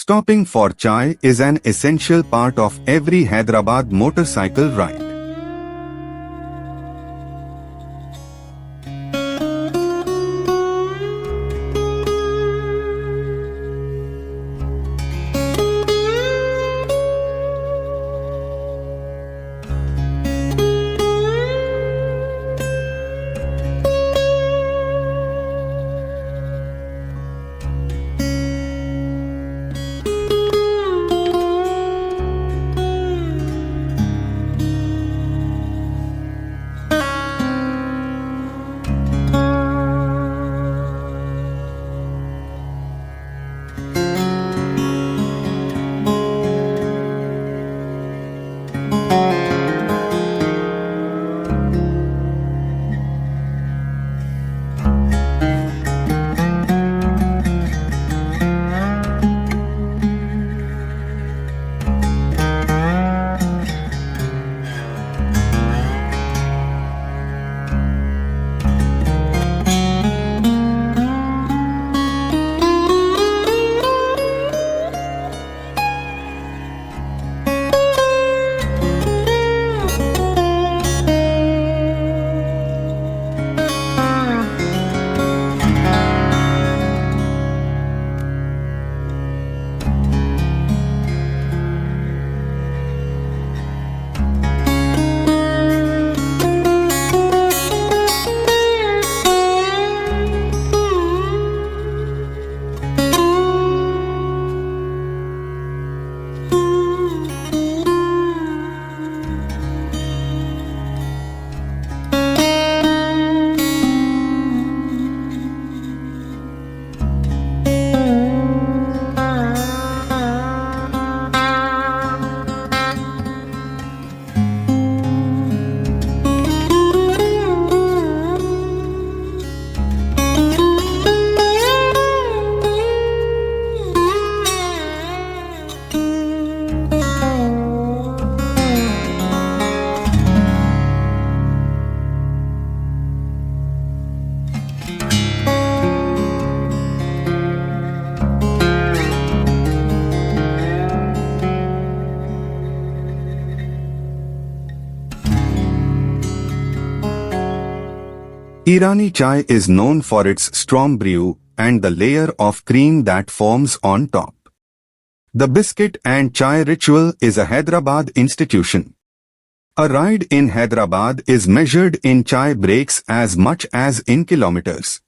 Stopping for chai is an essential part of every Hyderabad motorcycle ride. Irani chai is known for its strong brew and the layer of cream that forms on top. The biscuit and chai ritual is a Hyderabad institution. A ride in Hyderabad is measured in chai breaks as much as in kilometers.